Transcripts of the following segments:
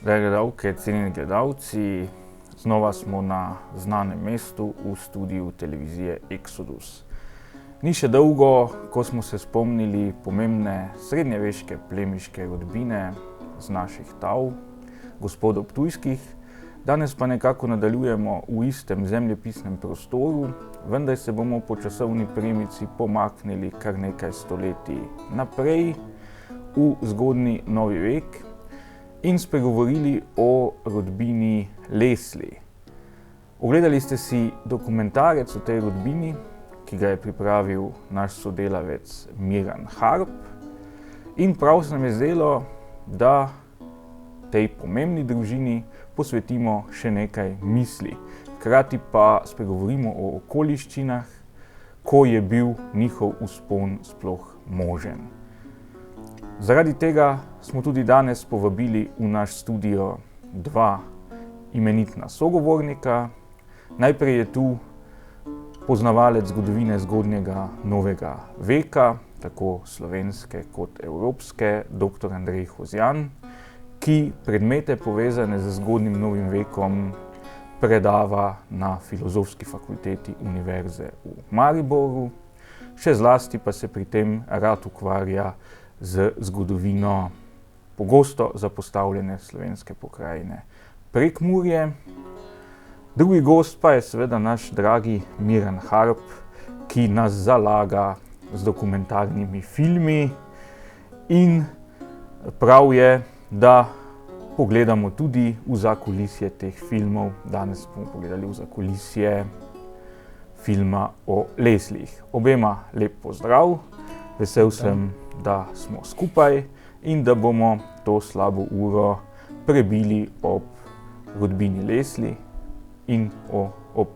Drage gledalke, cenjeni gledalci, znova smo na znanem mestu v studiu televizije Exodus. Ni še dolgo, ko smo se spomnili pomembne srednjeveške plemiške rodbine z naših tav, gospodov Ptujskih. Danes pa nekako nadaljujemo v istem zemljepisnem prostoru, vendar se bomo po časovni premici pomaknili kar nekaj stoletij naprej v zgodnji novi vek in spregovorili o rodbini Leslie. Ogledali ste si dokumentarec o tej rodbini, ki ga je pripravil naš sodelavec Miran Harp, in prav se nam je zdelo, da tej pomembni družini posvetimo še nekaj misli. Hkrati pa spregovorimo o okoliščinah, ko je bil njihov vzpon sploh možen. Zaradi tega smo tudi danes povabili v naš studio dva imenitna sogovornika. Najprej je tu poznavalec zgodovine zgodnjega novega veka, tako slovenske kot evropske, dr. Andrej Hozjan, ki predmete povezane z zgodnjim novim vekom predava na Filozofski fakulteti Univerze v Mariboru, še zlasti pa se pri tem rad ukvarja z zgodovino pogosto zapostavljene slovenske pokrajine Prekmurje. Drugi gost pa je seveda naš dragi Miran Harp, ki nas zalaga z dokumentarnimi filmi, in prav je, da pogledamo tudi v zakulisje teh filmov. Danes bomo pogledali v zakulisje filma o Leslieh. Obema lep pozdrav, vesel sem, da smo skupaj in da bomo to slabo uro prebili ob rodbini Leslie in ob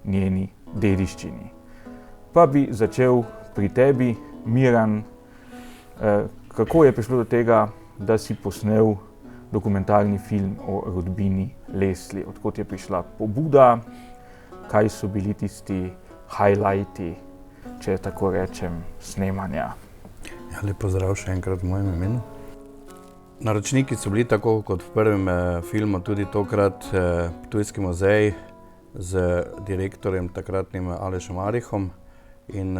njeni dediščini. Pa bi začel pri tebi, Miran. Kako je prišlo do tega, da si posnel dokumentarni film o rodbini Leslie? Odkot je prišla pobuda? Kaj so bili tisti highlighti, če tako rečem, snemanja? Ja, lep pozdrav še enkrat v mojem imenu. Naročniki so bili, tako kot v prvem filmu, tudi tokrat Ptujski muzej z direktorjem takratnim Alešem Arihom in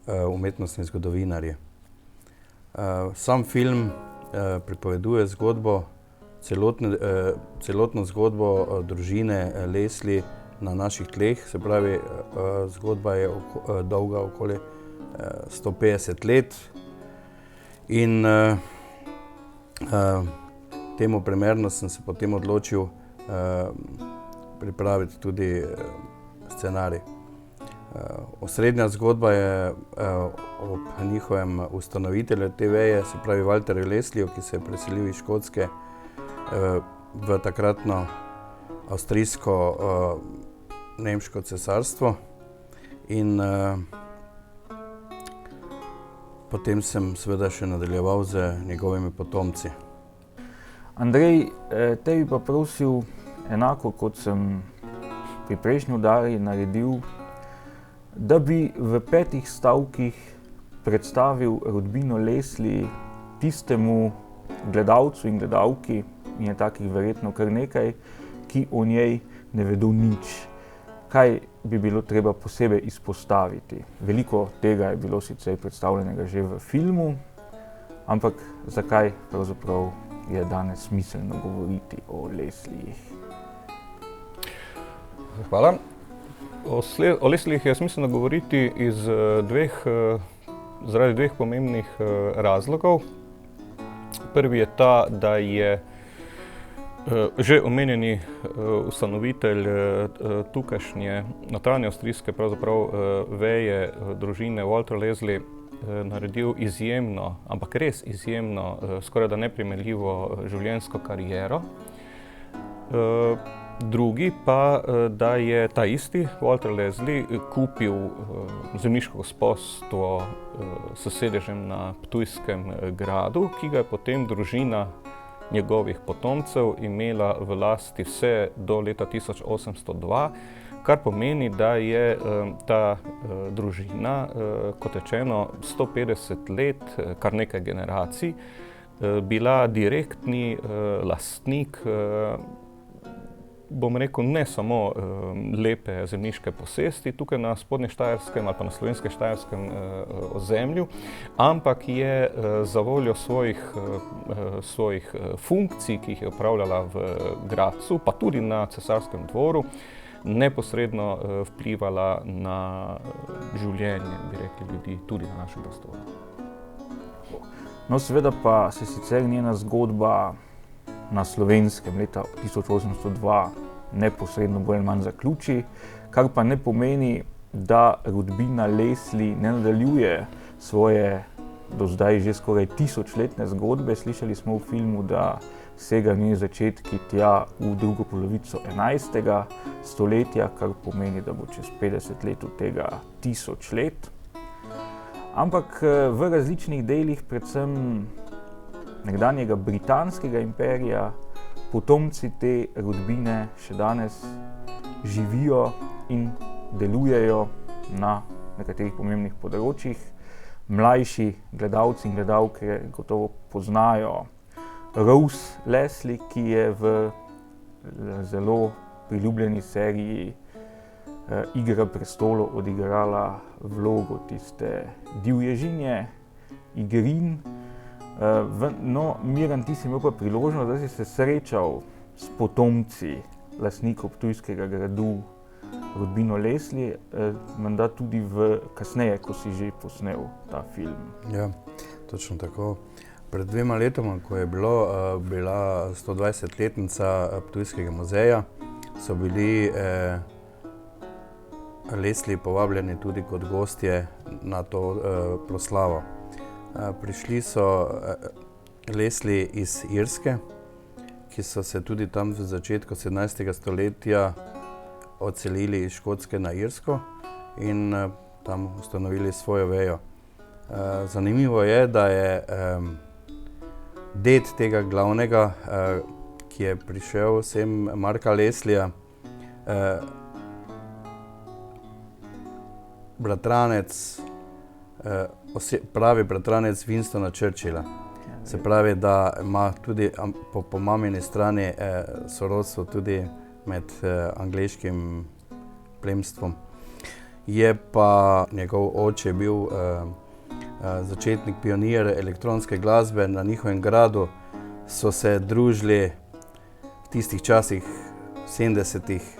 umetnostni zgodovinarji. Sam film pripoveduje zgodbo, celotno zgodbo družine Leslie na naših tleh. Se pravi, zgodba je dolga okoli 150 let in temu primerno sem se potem odločil pripraviti tudi scenarij. Osrednja zgodba je ob njihovem ustanovitelju te veje, se pravi Walterju Leslieju, ki se je preselil iz Škotske v takratno avstrijsko nemško cesarstvo, in potem sem seveda še nadaljeval z njegovimi potomci. Andrej, tebi pa prosil, enako kot sem pri prejšnji oddaji naredil, da bi v 5 stavkih predstavil rodbino Leslie tistemu gledalcu in gledalki, in je takih verjetno kar nekaj, ki o njej ne vedo nič. Kaj bi bilo treba posebej izpostaviti? Veliko tega je bilo sicer predstavljenega že v filmu, ampak zakaj pravzaprav je danes smiselno govoriti o Leslieh? Hvala. O Leslieh je smiselno govoriti zaradi dveh pomembnih razlogov. Prvi je ta, da je že omenjeni ustanovitelj tukajšnje notranje avstrijske veje družine Walter Leslie naredil izjemno, ampak res izjemno, skoraj da neprimerljivo življenjsko kariero. Drugi pa, da je ta isti Walter Leslie kupil zemljiško gospostvo s sedežem na Ptujskem gradu, ki ga je potem družina njegovih potomcev imela v lasti vse do leta 1802, kar pomeni, da je ta družina, kot rečeno, 150 let, kar nekaj generacij, bila direktni lastnik, bom rekel, ne samo lepe zemljiške posesti tukaj na spodnještajerskem ali pa na slovenskem štajerskem ozemlju, ampak je za voljo svojih funkcij, ki jih je opravljala v Gradcu, pa tudi na cesarskem dvoru, neposredno vplivala na življenje, bi rekli, ljudi tudi na našem prostoru. No, seveda pa se sicer njena zgodba na Slovenskem leta 1802 neposredno bolj ali manj zaključi, kar pa ne pomeni, da rodbina Leslie ne nadaljuje svoje do zdaj že skoraj 1000-letne zgodbe. Slišali smo v filmu, da sega njeni začetki tja v drugo polovico 11. stoletja, kar pomeni, da bo čez 50 let od tega 1000 let. Ampak v različnih delih, predvsem nekdanjega britanskega imperija, potomci te rodbine še danes živijo in delujejo na nekaterih pomembnih področjih. Mlajši gledalci in gledalke gotovo poznajo Rose Leslie, ki je v zelo priljubljeni seriji Igra prestolov odigrala vlogo tiste divježinje Igrin. No, Miran, ti si imel pa priložnost, da si se srečal s potomci lastnikov Ptujskega gradu, rodbino Leslie, menda tudi kasneje, ko si že posnel ta film. Ja, točno tako. Pred 2 letoma, ko je bila 120-letnica Ptujskega muzeja, so bili Leslie povabljeni tudi kot gostje na to proslavo. Prišli so Leslie iz Irske, ki so se tudi tam v začetku 17. stoletja odselili iz Škotske na Irsko in tam ustanovili svojo vejo. Zanimivo je, da je ded tega glavnega, ki je prišel sem, Marka Leslia, pravi bratranec Winstona Churchilla. Se pravi, da ima tudi po mamini strani sorodstvo tudi med angleškim plemstvom. Je pa njegov oče bil začetnik pionir elektronske glasbe. Na njihovem gradu so se družili v tistih časih, 70-ih,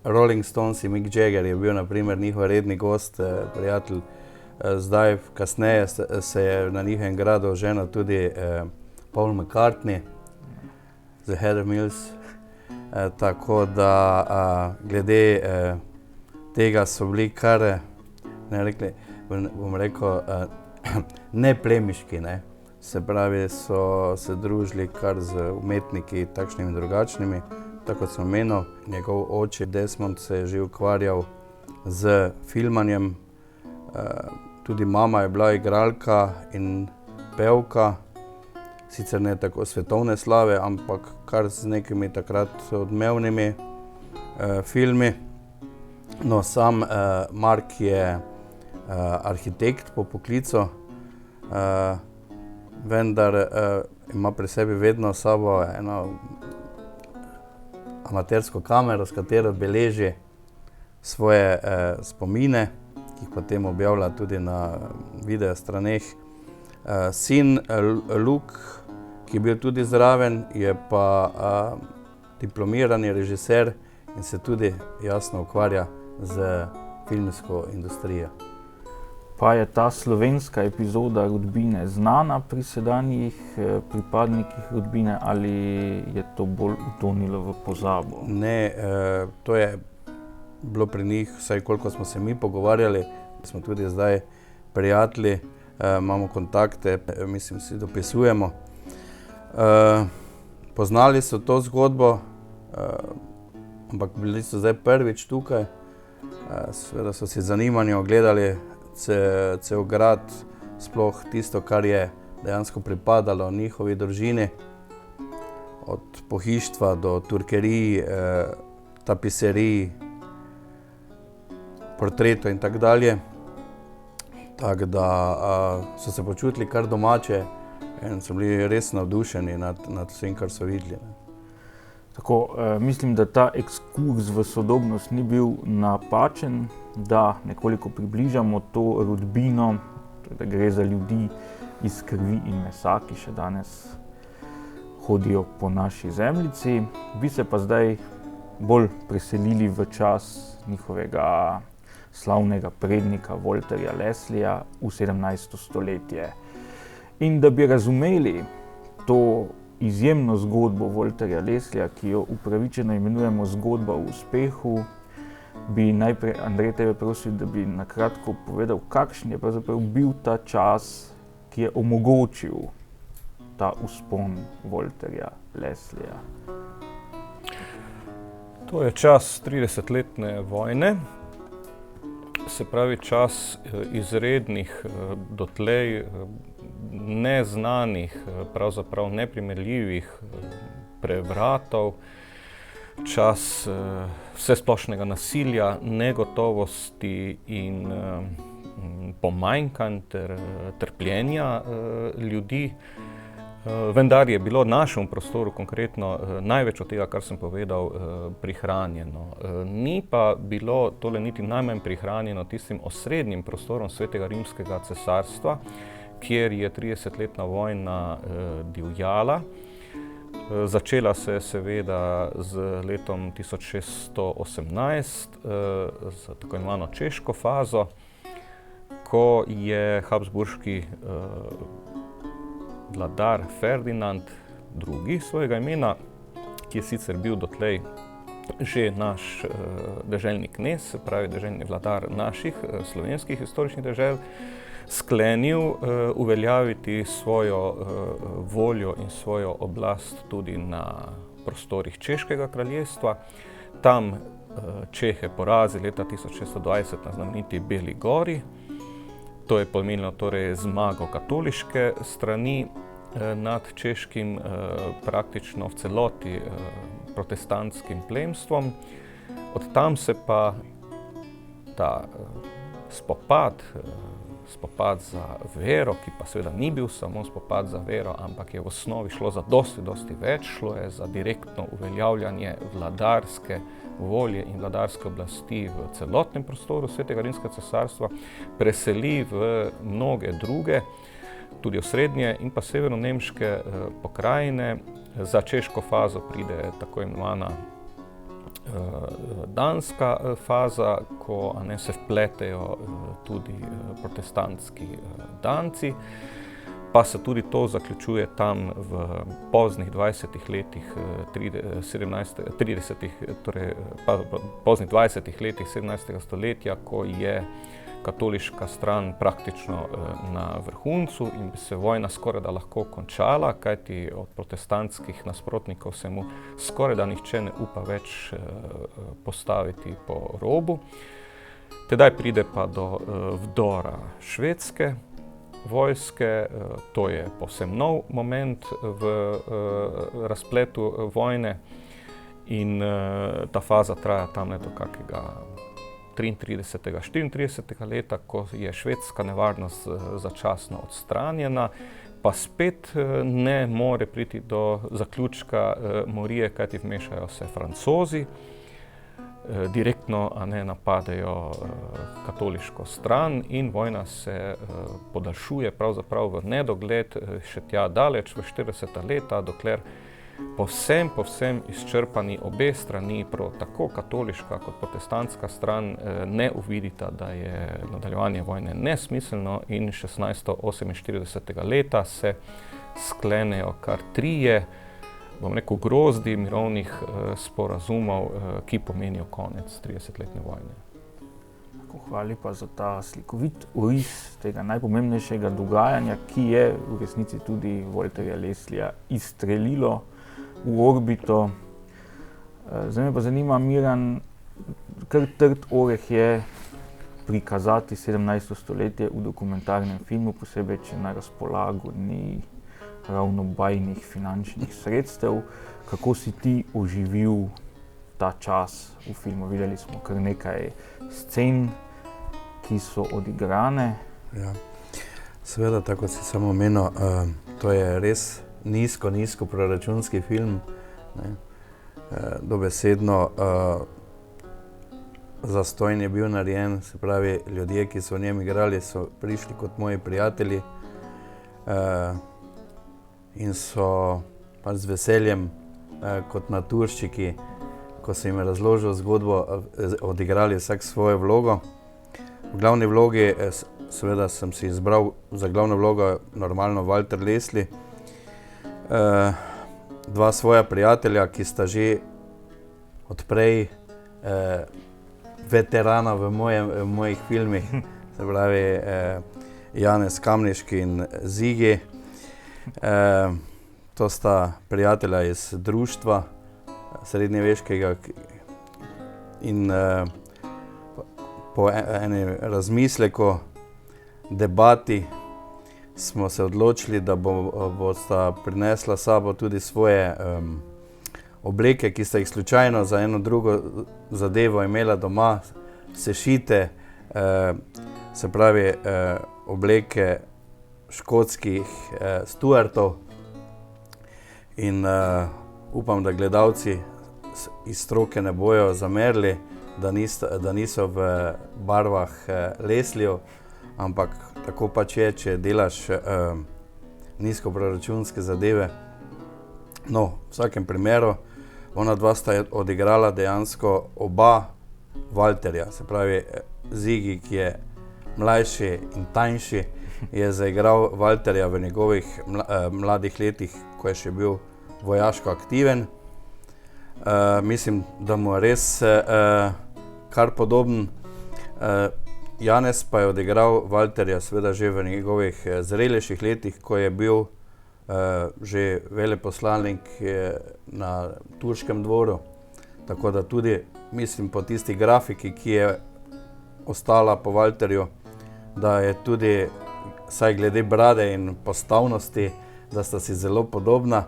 Rolling Stones in Mick Jagger je bil na primer njihov redni gost, prijatelj. Zdaj, kasneje se je na njihovem gradu ženil tudi Paul McCartney, The Heather Mills. Tako da glede tega so bili kar, bom rekel, ne plemiški, ne. Se pravi, so se družili kar z umetniki takšnimi in drugačnimi. Tako kot sem omenil, njegov oče Desmond se je že ukvarjal z filmanjem. Tudi mama je bila igralka in pevka, sicer ne tako svetovne slave, ampak kar z nekimi takrat odmevnimi filmi. No, sam Mark je arhitekt po poklicu, vendar ima pri sebi vedno s sabo eno amatersko kamero, s katero beleži svoje spomine, ki jih potem objavlja tudi na video straneh. Sin Luke, ki je bil tudi zraven, je pa diplomirani režiser in se tudi jasno ukvarja z filmsko industrijo. Pa je ta slovenska epizoda rodbine znana pri sedanjih pripadnikih rodbine ali je to bolj utonilo v pozabo? Ne, to je bilo pri njih, vsaj koliko smo se mi pogovarjali, smo tudi zdaj prijatelji, imamo kontakte, mislim, si dopisujemo. Poznali so to zgodbo, ampak bili so zdaj prvič tukaj. Seveda so si z zanimanjem ogledali cel grad, sploh tisto, kar je dejansko pripadalo njihovi družini, od pohištva do turkerij, tapiserij, portretov in tako dalje. Tako da so se počutili kar domače in so bili res navdušeni nad vsem, kar so videli. Ne. Tako, mislim, da ta ekskurs v sodobnost ni bil napačen, da nekoliko približamo to rodbino, da gre za ljudi iz krvi in mesa, ki še danes hodijo po naši zemljici. Bi se pa zdaj bolj preselili v čas njihovega slavnega prednika Walterja Leslieja v 17. stoletje. In da bi razumeli to izjemno zgodbo Walterja Leslieja, ki jo upravičeno imenujemo zgodba o uspehu, bi najprej Andrej tebe prosil, da bi na kratko povedal, kakšen je pravzaprav bil ta čas, ki je omogočil ta vzpon Walterja Leslieja. To je čas 30-letne vojne, se pravi čas izrednih, dotlej neznanih, pravzaprav neprimerljivih prevratov, čas vsesplošnega nasilja, negotovosti in pomanjkanj ter trpljenja ljudi. Vendar je bilo našemu prostoru konkretno največ od tega, kar sem povedal, prihranjeno. Ni pa bilo tole niti najmanj prihranjeno tistim osrednjim prostorom Svetega rimskega cesarstva, kjer je 30-letna vojna divjala. Začela se je seveda z letom 1618, z tako imenovano češko fazo, ko je habsburški vladar Ferdinand II. Svojega imena, ki je sicer bil dotlej že naš deželni knez, se pravi deželni vladar naših slovenskih historičnih dežel, sklenil uveljaviti svojo voljo in svojo oblast tudi na prostorih Češkega kraljestva. Tam Čehe porazi leta 1620 na znameniti Beli gori. To je pomenilo torej zmago katoliške strani nad češkim, praktično v celoti protestantskim plemstvom. Od tam se pa ta spopad za vero, ki pa seveda ni bil samo spopad za vero, ampak je v osnovi šlo za dosti več, šlo je za direktno uveljavljanje vladarske volje in vladarske oblasti v celotnem prostoru Svetega rimskega cesarstva, preseli v mnoge druge, tudi osrednje in pa severno-nemške pokrajine. Za češko fazo pride tako imenovana danska faza, ko se vpletejo tudi protestantski Danci, pa se tudi to zaključuje tam v poznih 20 letih 17. stoletja, ko je katoliška stran praktično na vrhuncu in bi se vojna skorajda lahko končala, kajti od protestantskih nasprotnikov se mu skorajda nihče ne upa več postaviti po robu. Tedaj pride pa do vdora švedske vojske, to je povsem nov moment v razpletu vojne in ta faza traja tamle do kakega 33. 34. leta, ko je švedska nevarnost začasno odstranjena, pa spet ne more priti do zaključka morije, kajti vmešajo se Francozi, direktno napadejo katoliško stran in vojna se podaljšuje pravzaprav v nedogled, še tja daleč v 40. leta, dokler povsem izčrpani obe strani, tako katoliška kot protestantska stran, ne uvidita, da je nadaljevanje vojne nesmiselno in 1648. leta se sklenejo kar trije, grozdi mirovnih sporazumov, ki pomenijo konec 30-letne vojne. Hvala pa za ta slikovit oris tega najpomembnejšega dogajanja, ki je v resnici tudi Walterja Leslieja izstrelilo v orbito. Zdaj me pa zanima, Miran, kar trd oreh je prikazati 17. stoletje v dokumentarnem filmu, posebej, če na razpolago ni ravno bajnih finančnih sredstev. Kako si ti oživil ta čas v filmu? Videli smo kar nekaj scen, ki so odigrane. Ja. Seveda, tako kot si samo omenil, to je res nizko proračunski film, ne. Dobesedno zastonj je bil narejen, se pravi, ljudje, ki so v njem igrali, so prišli kot moji prijatelji in so pač z veseljem kot naturščiki, ko sem jim razložil zgodbo, odigrali vsak svojo vlogo. V glavni vlogi seveda sem si izbral za glavno vlogo normalno Walter Leslie, dva svoja prijatelja, ki sta že odprej veterana v mojih filmih, se pravi Janez Kamniški in Zigi. To sta prijatelja iz društva srednjeveškega in po eni razmisleku, debati smo se odločili, da bosta prinesla s sabo tudi svoje obleke, ki sta jih slučajno za eno drugo zadevo imela doma, sešite, se pravi obleke škotskih Stuartov. In upam, da gledalci iz stroke ne bojo zamerili, da niso v barvah Lesliejev, ampak tako pač je, če delaš nizkoproračunske zadeve. No, v vsakem primeru, ona dva sta odigrala dejansko oba Walterja, se pravi Zigi, ki je mlajši in tanjši, je zaigral Walterja v njegovih mladih letih, ko je še bil vojaško aktiven. Mislim, da mu je res kar podoben. Janez pa je odigral Walterja seveda že v njegovih zrelejših letih, ko je bil že veleposlanik na turškem dvoru. Tako da tudi, mislim, po tisti grafiki, ki je ostala po Walterju, da je tudi, saj glede brade in postavnosti, da sta si zelo podobna.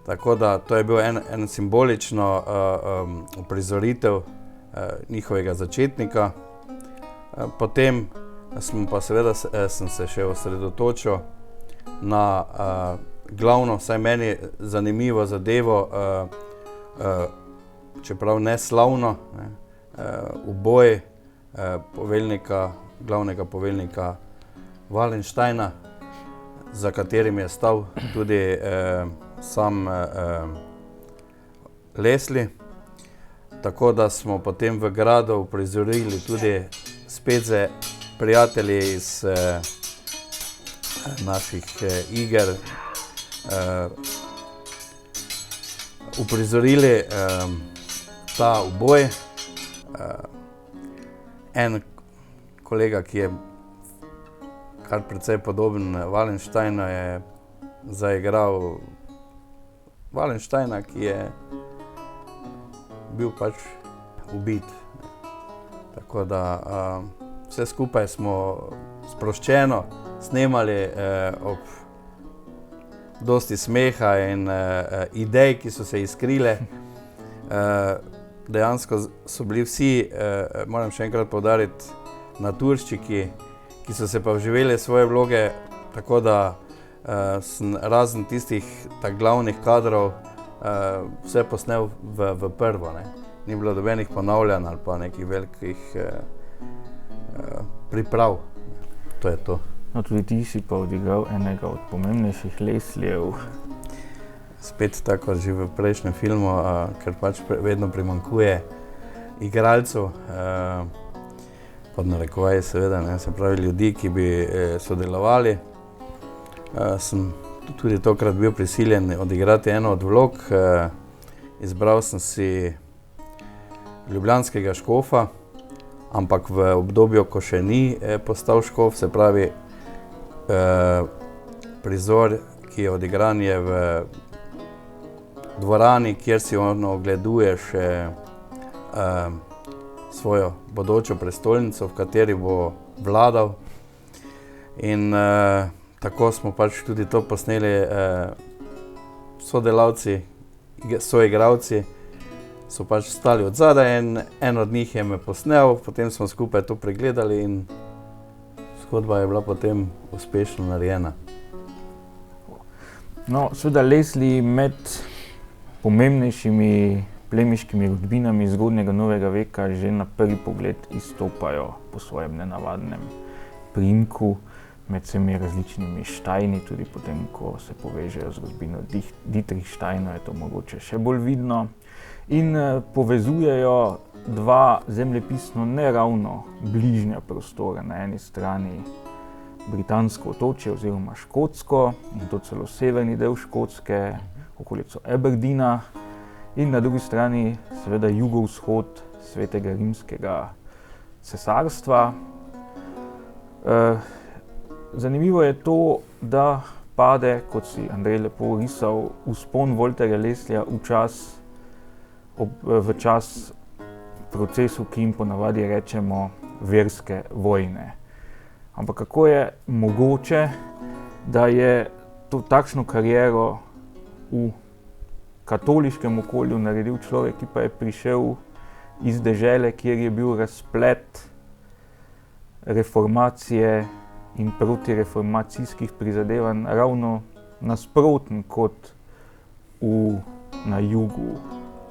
Tako da to je bil en simbolično uprizoritev njihovega začetnika. Potem sem se še osredotočil na glavno, vsaj meni zanimivo zadevo, čeprav ne slavno, uboj glavnega poveljnika Wallensteina, za katerim je stal tudi sam Leslie. Tako da smo potem v gradu uprizorili tudi spet z prijatelji iz naših iger, uprizorili ta uboj. En kolega, ki je kar precej podoben Wallensteinu, je zaigral Wallensteina, ki je bil pač ubit. Tako da vse skupaj smo sproščeno snemali ob dosti smeha in idej, ki so se iskrile. Dejansko so bili vsi, moram še enkrat poudariti, naturščiki, ki so se pa vživeli svoje vloge, tako da sem razen tistih glavnih kadrov vse posnel v prvo, ne. Ni bilo nobenih ponavljanj ali pa nekih velikih priprav. To je to. No, tudi ti si pa odigral enega od pomembnejših Lesliejev. Spet tako že v prejšnjem filmu, ker pač vedno primanjkuje igralcev, pod narekovaji seveda, ne, se pravi ljudi, ki bi sodelovali. Sem tudi tokrat bil prisiljen odigrati eno od vlog. Izbral sem si ljubljanskega škofa, ampak v obdobju, ko še ni postal škof, se pravi prizor, ki je odigran, je v dvorani, kjer si on ogleduješ svojo bodočo prestolnico, v kateri bo vladal. In tako smo pač tudi to posneli. Sodelavci, soigralci so pač stali od zadaj in en od njih je me posnel, potem smo skupaj to pregledali in zgodba je bila potem uspešno narejena? No, seveda Leslie med pomembnejšimi plemiškimi rodbinami zgodnjega novega veka že na prvi pogled izstopajo po svojem nenavadnem priimku med vsemi različnimi Steini, tudi potem, ko se povežejo z rodbino Dietrichsteinov, je to mogoče še bolj vidno. In povezujejo dva zemljepisno neravno bližnja prostora, na eni strani britansko otočje oziroma Škotsko, in to celo severni del Škotske, okolico Aberdeena, in na drugi strani seveda jugovzhod Svetega rimskega cesarstva. Zanimivo je to, da pade, kot si Andrej lepo risal, vzpon Walterja Leslieja v čas procesu, ki jim ponavadi rečemo verske vojne. Ampak kako je mogoče, da je takšno kariero v katoliškem okolju naredil človek, ki pa je prišel iz dežele, kjer je bil razplet reformacije in protireformacijskih prizadevanj ravno nasproten kot na jugu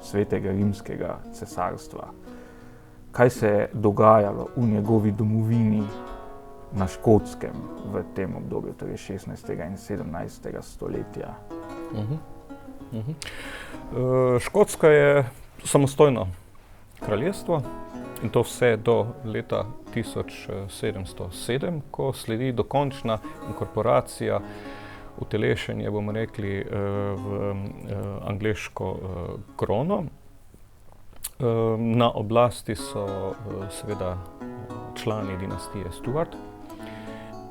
Svetega rimskega cesarstva. Kaj se je dogajalo v njegovi domovini na Škotskem v tem obdobju, torej 16. in 17. stoletja? Škotska je samostojno kraljestvo in to vse do leta 1707, ko sledi dokončna inkorporacija, utelešenje, bomo rekli, v angleško krono. Na oblasti so seveda člani dinastije Stuart,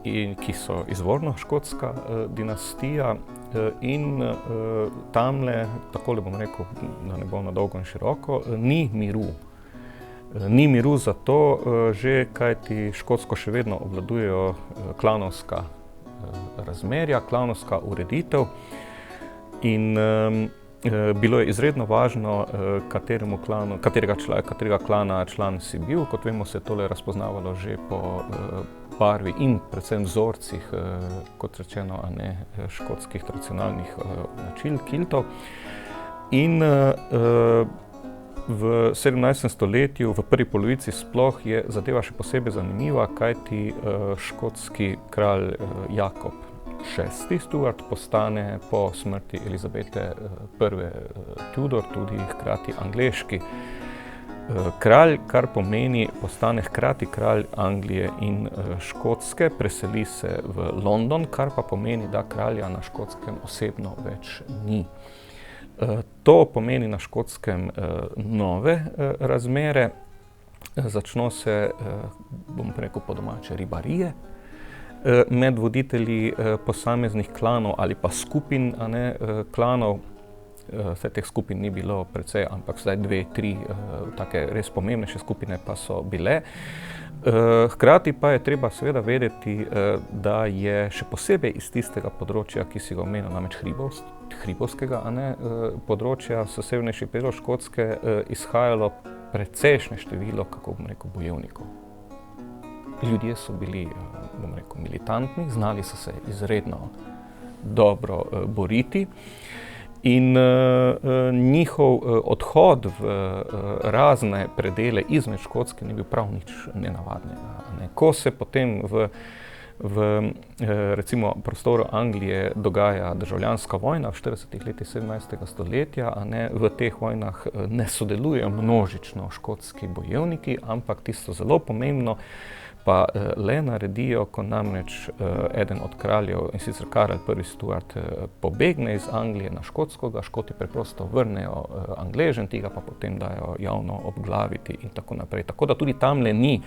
ki so izvorno škotska dinastija, in tamle, takole bom rekel, da ne bo na dolgo in široko, ni miru. Ni miru zato, že kajti Škotsko še vedno obvladujejo klanovska razmerja, klanovska ureditev, in bilo je izredno važno, katerega klana član si bil. Kot vemo, se je tole razpoznavalo že po barvi in predvsem vzorcih, kot rečeno, škotskih tradicionalnih značil, kiltov. In v 17. stoletju, v prvi polovici sploh, je zadeva še posebej zanimiva, kajti škotski kralj Jakob VI. Stuart postane po smrti Elizabete I. Tudor tudi hkrati angleški kralj, kar pomeni, postane hkrati kralj Anglije in Škotske, preseli se v London, kar pa pomeni, da kralja na Škotskem osebno več ni. To pomeni na Škotskem nove razmere, začno se, bom rekel po domače, ribarije med voditelji posameznih klanov ali pa skupin, klanov. Vse teh skupin ni bilo precej, ampak zdaj 2, 3 take res pomembnejše skupine pa so bile. Hkrati pa je treba seveda vedeti, da je še posebej iz tistega področja, ki si ga omenil, namreč hribovskega področja, s severnejših delov Škotske, izhajalo precejšnje število, kako bom rekel, bojevnikov. Ljudje so bili, bom rekel, militantni, znali so se izredno dobro boriti. In njihov odhod v razne predele izmed Škotske ni bil prav nič nenavadnega. Ko se potem v recimo prostoru Anglije dogaja državljanska vojna v 40. letih 17. stoletja, v teh vojnah ne sodelujejo množično škotski bojevniki, ampak tisto zelo pomembno pa le naredijo, ko namreč eden od kraljev, in sicer Karel I. Stuart, pobegne iz Anglije na Škotsko, ga Škoti preprosto vrnejo Angležem, tega pa potem dajo javno obglaviti in tako naprej. Tako da tudi tamle ni,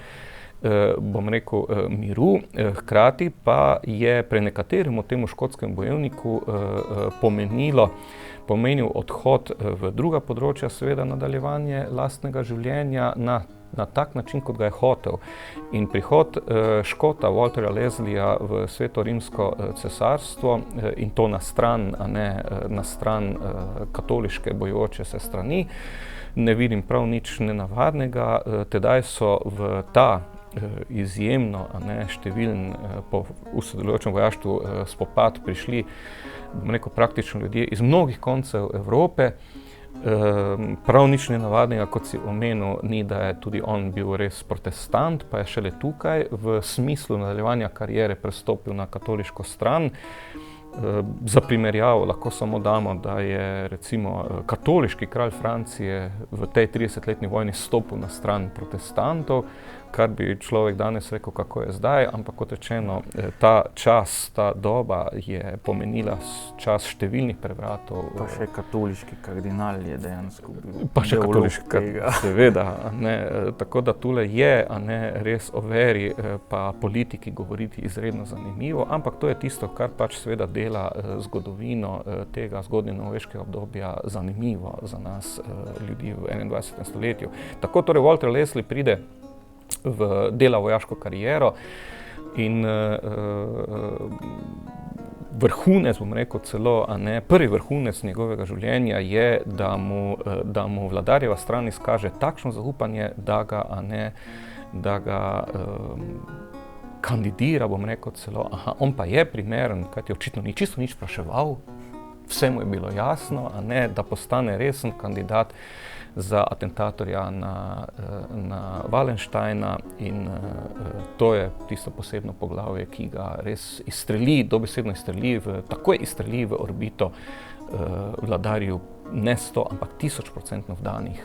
bom rekel, miru, hkrati pa je pri nekaterem temu škotskem bojevniku pomenil odhod v druga področja, seveda nadaljevanje lastnega življenja na tak način, kot ga je hotel. In prihod Škota Walterja Lesliea v Sveto rimsko cesarstvo, in to na stran katoliške bojujoče se strani, ne vidim prav nič nenavadnega. Tedaj so v ta izjemno številen po sodelujočem vojaštvu spopad prišli, bom rekel, praktično ljudje iz mnogih koncev Evrope. Prav nič nenavadnega, kot si omenil, ni, da je tudi on bil res protestant, pa je šele tukaj v smislu nadaljevanja kariere prestopil na katoliško stran. Za primerjavo lahko samo damo, da je recimo katoliški kralj Francije v tej 30-letni vojni stopil na stran protestantov, kar bi človek danes rekel, kako je zdaj, ampak kot rečeno, ta čas, ta doba je pomenila čas številnih prevratov. Pa še katoliški kardinal je dejansko bil. Pa še katoliški, seveda, tako da tule je, res o veri pa politiki govoriti izredno zanimivo, ampak to je tisto, kar pač seveda dela zgodovino tega zgodnjenovejškega obdobja zanimivo za nas ljudi v 21. stoletju. Tako torej Walter Leslie pride dela vojaško kariero in vrhunec, bom rekel celo, prvi vrhunec njegovega življenja je, da mu vladarjeva stran izkaže takšno zaupanje, da ga kandidira, bom rekel celo, on pa je primeren, kajti očitno ni čisto nič spraševal, vse mu je bilo jasno, da postane resen kandidat za atentatorja na Wallensteina in to je tisto posebno poglavje, ki ga res izstreli, dobesedno takoj izstreli v orbito vladarju ne 100, ampak 1000% vdanih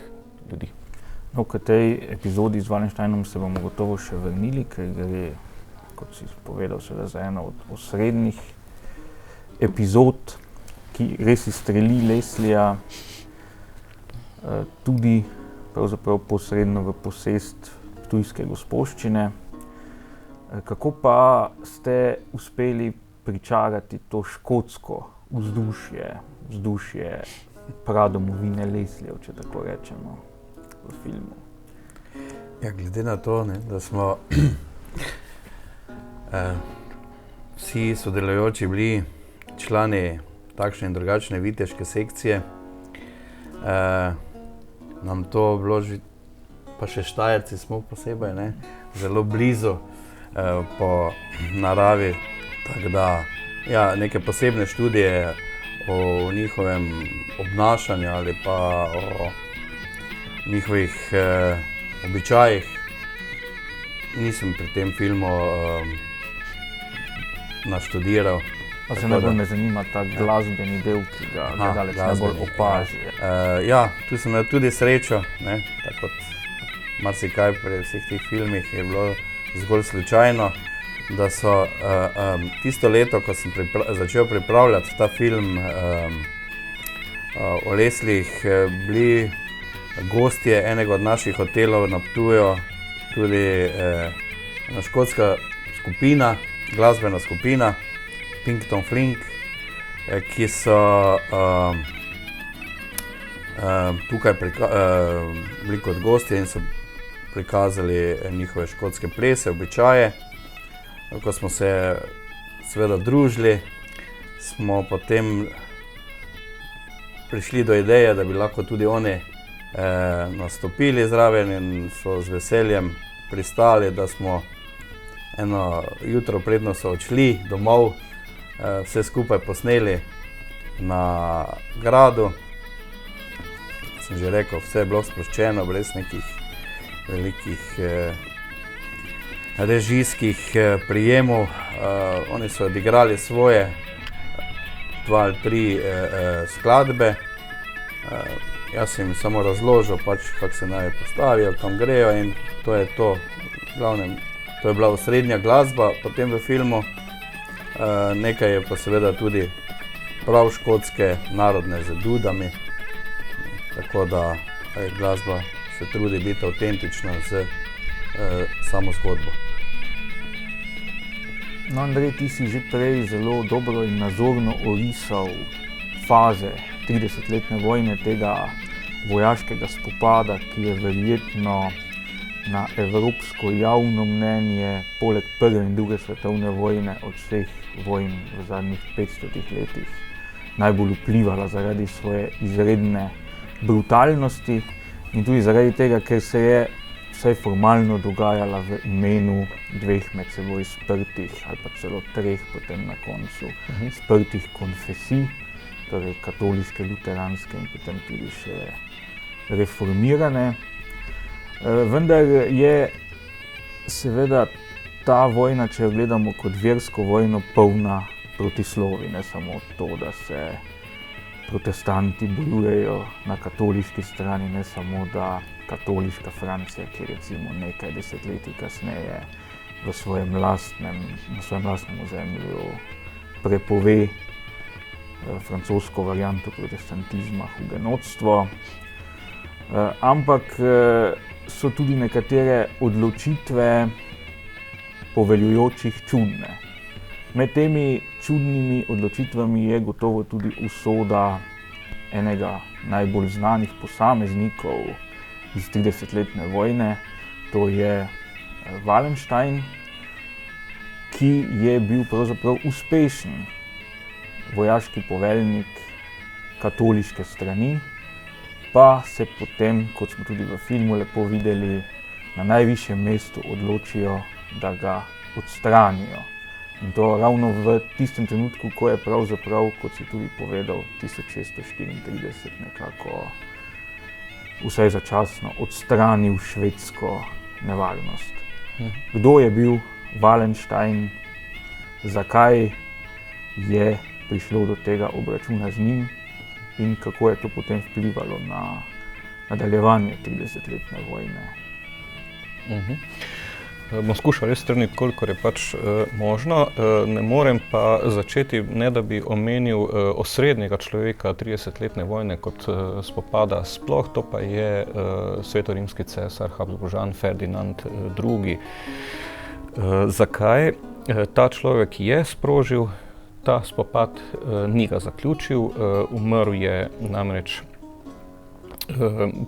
ljudi. No, k tej epizodi z Wallensteinom se bomo gotovo še vrnili, ker gre, kot si povedal, seveda za eno od osrednjih epizod, ki res izstreli Leslieja tudi pravzaprav posredno v posest ptujske gospoščine. Kako pa ste uspeli pričarati to škotsko vzdušje pradomovine Lesliejev, če tako rečemo, v filmu? Ja, glede na to, da smo vsi sodelujoči bili člani takšne in drugačne viteške sekcije, nam to bilo že, pa še Štajerci smo posebej, zelo blizu po naravi, tako da neke posebne študije o njihovem obnašanju ali pa o njihovih običajih nisem pri tem filmu naštudiral. Pa se najbolj me zanima ta glasbeni del, ki ga gledalec najbolj opazi. Tu sem imel tudi srečo, tako kot marsikaj pri vseh teh filmih je bilo zgolj slučajno, da so tisto leto, ko sem začel pripravljati ta film o Lesliejih, bili gostje enega od naših hotelov na Ptuju, tudi ena škotska skupina, glasbena skupina, Pinkton Flink, ki so tukaj bili kot gostje in so prikazali njihove škotske plese, običaje. Ko smo se seveda družili, smo potem prišli do ideje, da bi lahko tudi oni nastopili zraven in so z veseljem pristali, da smo eno jutro predno so odšli domov, vse skupaj posneli na gradu. Sem že rekel, vse je bilo sproščeno, brez nekih velikih režijskih prijemov. Oni so odigrali svoje 2 ali 3 skladbe. Jaz sem jim samo razložil, kako se naj postavijo, kam grejo in to je to. V glavnem, to je bila osrednja glasba potem v filmu. Nekaj je pa seveda tudi prav škotske, narodne z dudami, tako da glasba se trudi biti avtentična z samo zgodbo. No, Andrej, ti si že prej zelo dobro in nazorno orisal faze 30-letne vojne, tega vojaškega spopada, ki je verjetno na evropsko javno mnenje poleg prve in druge svetovne vojne od vseh vojn v zadnjih 500 letih najbolj vplivala zaradi svoje izredne brutalnosti in tudi zaradi tega, ker se je vsaj formalno dogajala v imenu dveh med seboj sprtih ali pa celo treh potem na koncu sprtih konfesij, torej katoliške, luteranske in potem tudi še reformirane. Vendar je seveda ta vojna, če jo gledamo kot versko vojno, polna protislovij, ne samo to, da se protestanti bojujejo na katoliški strani, ne samo da katoliška Francija, ki recimo nekaj desetletij kasneje na svojem lastnem ozemlju prepove francosko varianto protestantizma, hugenotstvo, ampak so tudi nekatere odločitve poveljujočih čudne. Med temi čudnimi odločitvami je gotovo tudi usoda enega najbolj znanih posameznikov iz 30-letne vojne, to je Wallenstein, ki je bil pravzaprav uspešen vojaški poveljnik katoliške strani, pa se potem, kot smo tudi v filmu lepo videli, na najvišjem mestu odločijo, da ga odstranijo. In to ravno v tistem trenutku, ko je pravzaprav, kot si tudi povedal, 1634 nekako vsaj začasno odstranil švedsko nevarnost. Kdo je bil Wallenstein, zakaj je prišlo do tega obračuna z njim in kako je to potem vplivalo na nadaljevanje 30-letne vojne? Bom skušal res strniti, kolikor je pač možno. Ne morem pa začeti, ne da bi omenil osrednjega človeka 30-letne vojne kot spopada sploh, to pa je svetorimski cesar Habsburžan Ferdinand II. Zakaj? Ta človek je sprožil ta spopad, ni ga zaključil, umrl je namreč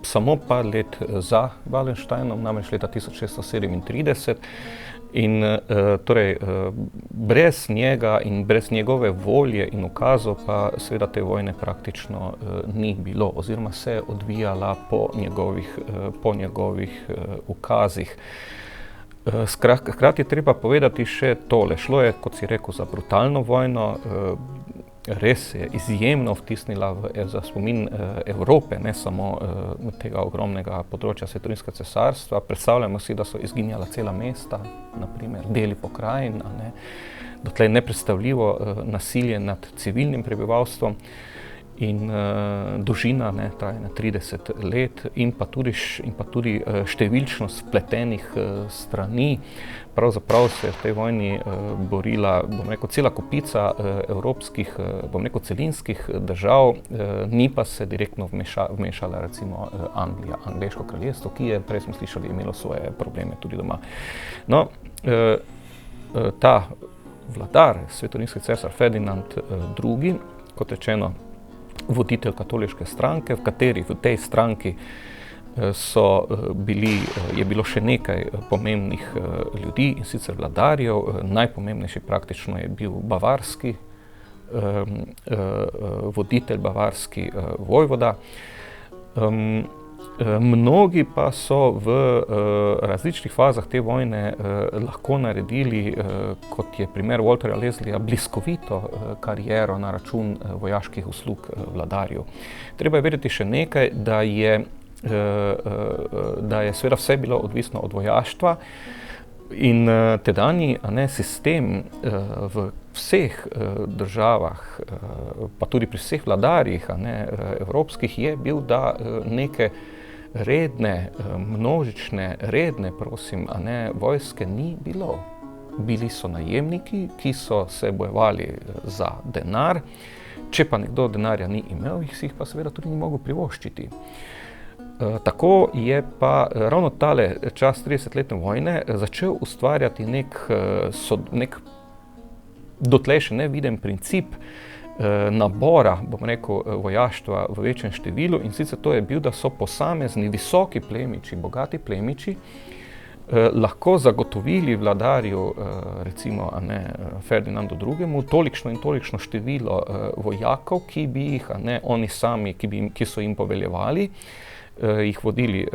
samo par let za Wallensteinom, namreč leta 1637 in torej brez njega in brez njegove volje in ukazov pa seveda te vojne praktično ni bilo oziroma se je odvijala po njegovih ukazih. Hkrati je treba povedati še tole, šlo je, kot si rekel, za brutalno vojno, res je izjemno vtisnila za spomin Evrope, ne samo tega ogromnega področja Svetorimskega cesarstva. Predstavljamo si, da so izginjala cela mesta, naprimer deli pokrajin, dotlej nepredstavljivo nasilje nad civilnim prebivalstvom in dolžina traja na 30 let in pa tudi številčnost vpletenih strani. Pravzaprav se je v tej vojni borila, bom rekel, cela kopica evropskih, bom rekel, celinskih držav, ni pa se direktno vmešala recimo Anglija, Angleško kraljestvo, ki je, prej smo slišali, imelo svoje probleme tudi doma. No, ta vladar, svetorimski cesar Ferdinand II., kot rečeno, voditelj katoliške stranke, v tej stranki je bilo še nekaj pomembnih ljudi, in sicer vladarjev. Najpomembnejši praktično je bil bavarski voditelj, bavarski vojvoda. Mnogi pa so v različnih fazah te vojne lahko naredili, kot je primer Walterja Leslieja, bliskovito kariero na račun vojaških uslug vladarjev. Treba je vedeti še nekaj, da je seveda vse bilo odvisno od vojaštva in tedanji sistem v vseh državah, pa tudi pri vseh vladarjih evropskih, je bil, da neke redne, množične, vojske ni bilo. Bili so najemniki, ki so se bojevali za denar, če pa nekdo denarja ni imel, si jih pa seveda tudi ni mogel privoščiti. Tako je pa ravno tale čas 30-letne vojne začel ustvarjati nek dotlej še neviden princip nabora, bom rekel, vojaštva v večjem številu, in sicer to je bil, da so posamezni visoki plemiči, bogati plemiči, lahko zagotovili vladarju, recimo Ferdinandu II., tolikšno in tolikšno število vojakov, ki bi jih oni sami, ki so jim poveljevali, jih vodili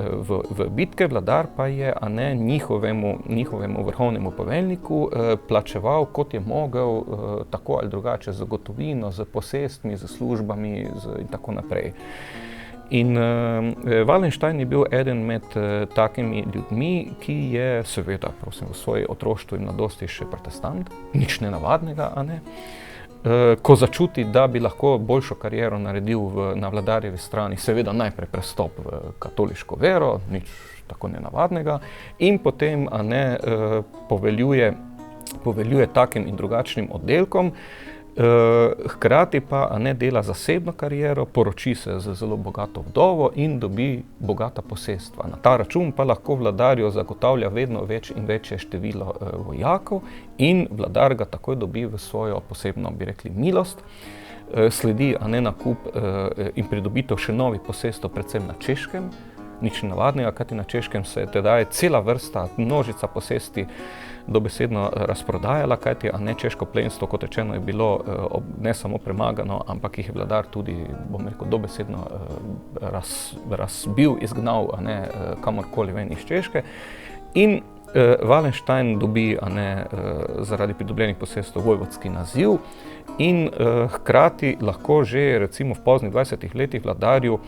v bitke, vladar pa je njihovemu vrhovnemu poveljniku plačeval, kot je mogel, tako ali drugače, z gotovino, z posestmi, z službami in tako naprej. In Wallenstein je bil eden med takimi ljudmi, ki je seveda, prosim, v svoji otroštvu in mladosti še protestant, nič nenavadnega, a ne. Ko začuti, da bi lahko boljšo kariero naredil na vladarjevi strani, seveda najprej prestop v katoliško vero, nič tako nenavadnega, in potem, a ne, poveljuje takim in drugačnim oddelkom, hkrati pa, a ne, dela zasebno kariero, poroči se z zelo bogato vdovo in dobi bogata posestva. Na ta račun pa lahko vladarju zagotavlja vedno več in večje število vojakov in vladar ga takoj dobi v svojo posebno, bi rekli, milost. Sledi, a ne, nakup in pridobitev še novih posestov, predvsem na Češkem. Nič navadnega, kajti na Češkem se je tedaj cela vrsta, množica posesti dobesedno razprodajala, kajti, a ne, češko plemstvo, kot rečeno, je bilo ne samo premagano, ampak jih je vladar tudi, bom rekel, dobesedno razbil, izgnal, a ne, kamorkoli ven iz Češke. In Wallenstein dobi, a ne, zaradi pridobljenih posestov vojvodski naziv in hkrati lahko že recimo v poznih 20 letih vladarju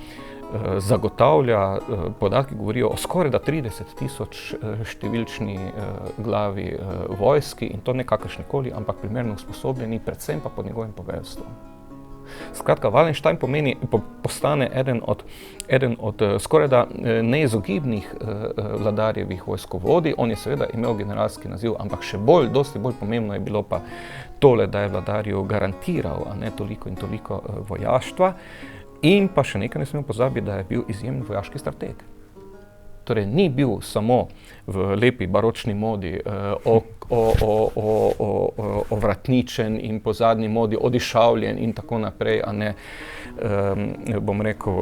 zagotavlja, podatki govorijo o skorajda 30.000 številčni glavi vojski in to ne kakršnikoli, ampak primerno usposobljeni, predvsem pa pod njegovim poveljstvom. Skratka, Wallenstein postane eden od skorajda neizogibnih vladarjevih vojskovodij. On je seveda imel generalski naziv, ampak še dosti bolj pomembno je bilo pa tole, da je vladarju garantiral, a ne, toliko in toliko vojaštva. In pa še nekaj ne smemo pozabiti, da je bil izjemen vojaški strateg. Torej, ni bil samo v lepi baročni modi ovratničen in po zadnji modi odišavljen in tako naprej, a ne, bom rekel,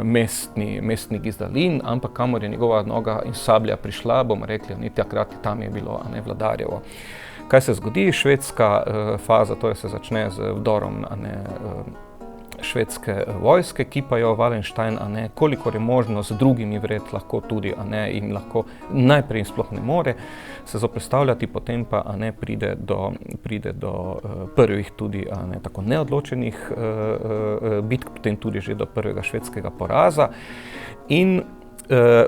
mestni gizdalin, ampak kamor je njegova noga in sablja prišla, bomo rekli, ni takrat tam je bilo, a ne, vladarjevo. Kaj se zgodi? Švedska faza, torej se začne z vdorom, a ne, švedske vojske, ki pa jo Wallenstein, a ne, kolikor je možno z drugimi vred, lahko tudi, a ne, in lahko najprej sploh ne more se zoperstavljati, potem pa, a ne, pride do prvih tudi, a ne, tako neodločenih bitk, potem tudi že do prvega švedskega poraza. In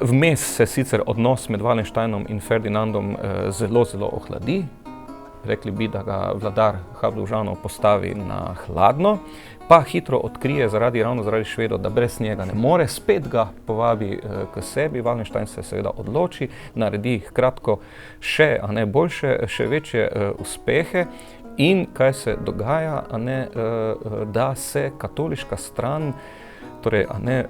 vmes se sicer odnos med Wallensteinom in Ferdinandom zelo ohladi. Rekli bi, da ga vladar Habsburžanov postavi na hladno, pa hitro odkrije ravno zaradi Švedov, da brez njega ne more, spet ga povabi k sebi. Wallenstein se seveda odloči, naredi hkratko še, a ne, boljše, še večje uspehe in kaj se dogaja, a ne, da se katoliška stran, torej, a ne,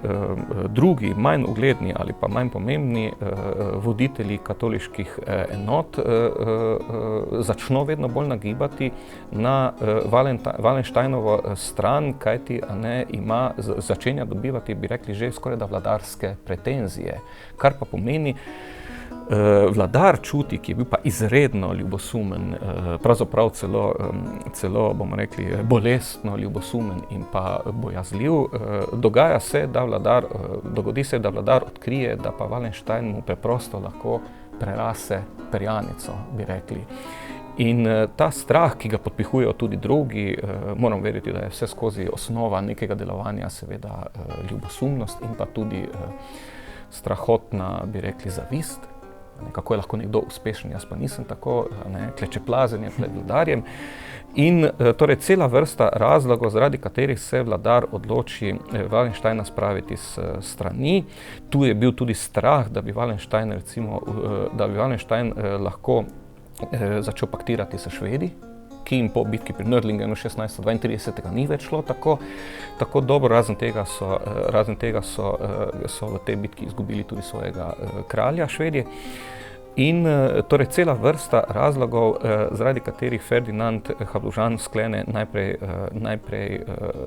drugi, manj ugledni ali pa manj pomembni voditelji katoliških enot začno vedno bolj nagibati na Wallensteinovo stran, kajti, a ne, začenja dobivati, bi rekli, že skorajda vladarske pretenzije, kar pa pomeni, vladar čuti, ki je bil pa izredno ljubosumen, pravzaprav celo, bomo rekli, bolestno ljubosumen in pa bojazljiv, dogodi se, da vladar odkrije, da pa Wallenstein mu preprosto lahko prerase perjanico, bi rekli. In ta strah, ki ga podpihujejo tudi drugi, moram verjeti, da je vse skozi osnova nekega delovanja seveda ljubosumnost in pa tudi strahotna, bi rekli, zavist. Kako je lahko nekdo uspešen, jaz pa nisem tako, ne, klečeplazenje pred vladarjem. In torej cela vrsta razlogov, zaradi katerih se vladar odloči Wallensteina spraviti s strani. Tu je bil tudi strah, da bi Wallenstein lahko začel paktirati s Švedi, ki jim po bitki pri Nördlingenu 1632 ni več šlo tako dobro, razen tega so v tej bitki izgubili tudi svojega kralja Švedje. In torej cela vrsta razlogov, zaradi katerih Ferdinand Habsburg sklene najprej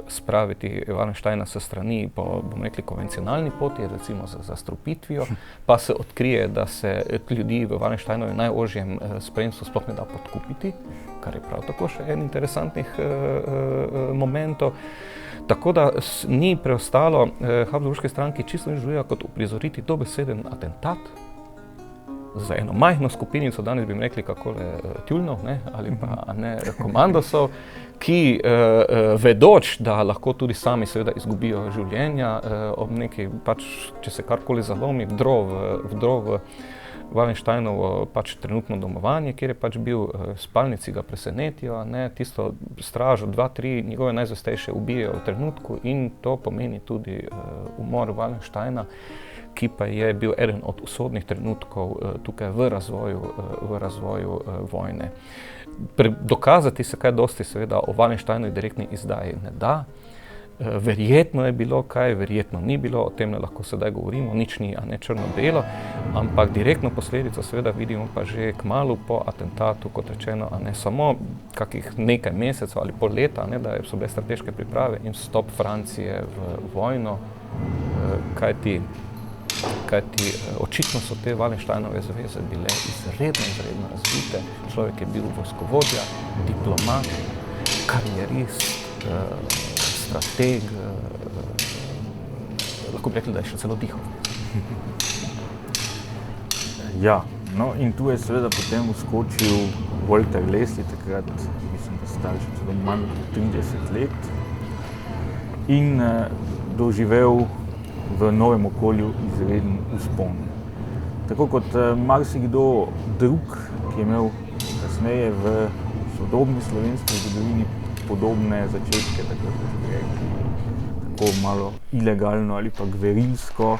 spraviti Wallensteina s strani po, bomo rekli, konvencionalni poti, recimo z zastrupitvijo, pa se odkrije, da se ljudi v Wallensteinovem najožjem spremstvu sploh ne da podkupiti, kar je prav tako še en interesantnih momentov. Tako da ni preostalo Habsburški stranki čisto nič drugega, kot uprizoriti dobeseden atentat za eno majhno skupinico, danes bi jim rekli kakole tjulnov, ne, ali pa ne komandosov, ki vedoč, da lahko tudi sami seveda izgubijo življenja, ob neki, pač, če se karkoli zalomi, vdro v Wallensteinovo pač trenutno domovanje, kjer je pač bil, spalnici ga presenetijo, ne, tisto stražo, 2-3 njegove najzvestejše ubijejo v trenutku in to pomeni tudi umor Wallensteina, ki pa je bil eden od usodnih trenutkov tukaj v razvoju vojne. Dokazati se kaj dosti seveda o Wallensteinovi direktni izdaji ne da. Verjetno je bilo kaj, verjetno ni bilo, o tem ne lahko sedaj govorimo, nič ni, a ne črno-belo, ampak direktno posledico seveda vidimo pa že kmalu po atentatu, kot rečeno, a ne samo kakih nekaj mesecev ali pol leta, ne, da so bile strateške priprave in vstop Francije v vojno, kajti očitno so te Wallensteinove zaveze bile izredno razvite. Človek je bil vojskovodja, diplomat, karierist, strateg, lahko bi rekli, da je še celo dihal. Ja, no in tu je seveda potem vskočil Walter Leslie, takrat mislim, da star še celo manj kot 30 let in doživel v novem okolju izreden vzpon. Tako kot marsikdo drug, ki je imel kasneje v sodobni slovenski zgodovini podobne začetke, tako malo ilegalno ali pa gverilsko,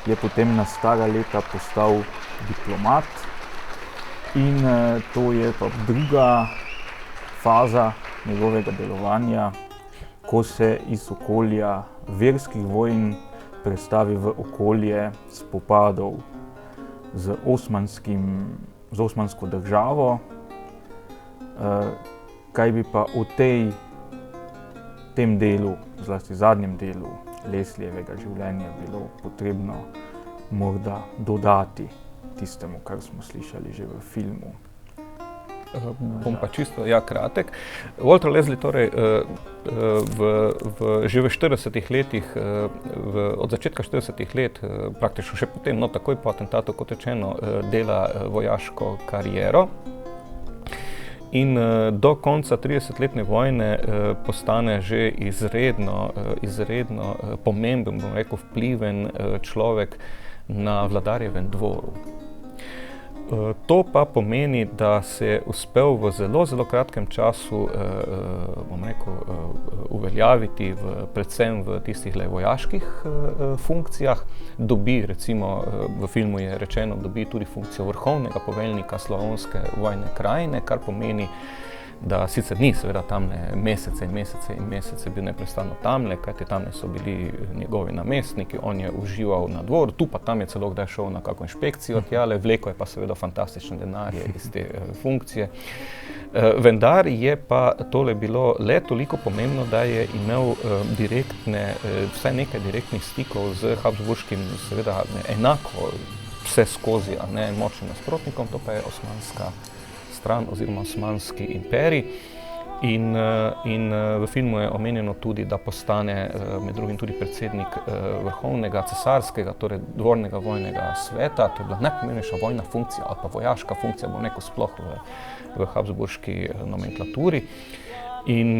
je potem na stara leta postal diplomat in to je pa druga faza njegovega delovanja, ko se iz okolja verskih vojn prestavi v okolje spopadov z osmansko državo. Kaj bi pa o tem delu, zlasti zadnjem delu Lesliejevega življenja bilo potrebno morda dodati tistemu, kar smo slišali že v filmu? Bom pa čisto kratek. Walter Leslie torej že v 40 letih, od začetka 40 let, praktično še potem, no takoj po atentatu, kot rečeno, dela vojaško kariero. In do konca 30-letne vojne postane že izredno pomemben, bom rekel, vpliven človek na vladarjevem dvoru. To pa pomeni, da se je uspel v zelo kratkem času, bom rekel, uveljaviti predvsem v tistih vojaških funkcijah. Dobi, recimo, v filmu je rečeno, dobi tudi funkcijo vrhovnega poveljnika Slavonske vojne krajine, kar pomeni, da sicer ni seveda tamle mesece in mesece bil neprestano tamle, kajti tamle so bili njegovi namestniki, on je užival na dvoru, tu pa tam je celo kdaj šel na kakšno inšpekcijo tjale, vleko je pa seveda fantastične denarje iz te funkcije. Vendar je pa tole bilo le toliko pomembno, da je imel vsaj nekaj direktnih stikov z Habsburškim, seveda enako vse skozi, a ne močnim nasprotnikom, to pa je osmanska stran oziroma Osmanski imperij. In v filmu je omenjeno tudi, da postane med drugim tudi predsednik vrhovnega cesarskega, torej dvornega vojnega sveta. To je bila najpomembnejša vojna funkcija ali pa vojaška funkcija, bom rekel, sploh v Habsburški nomenklaturi. In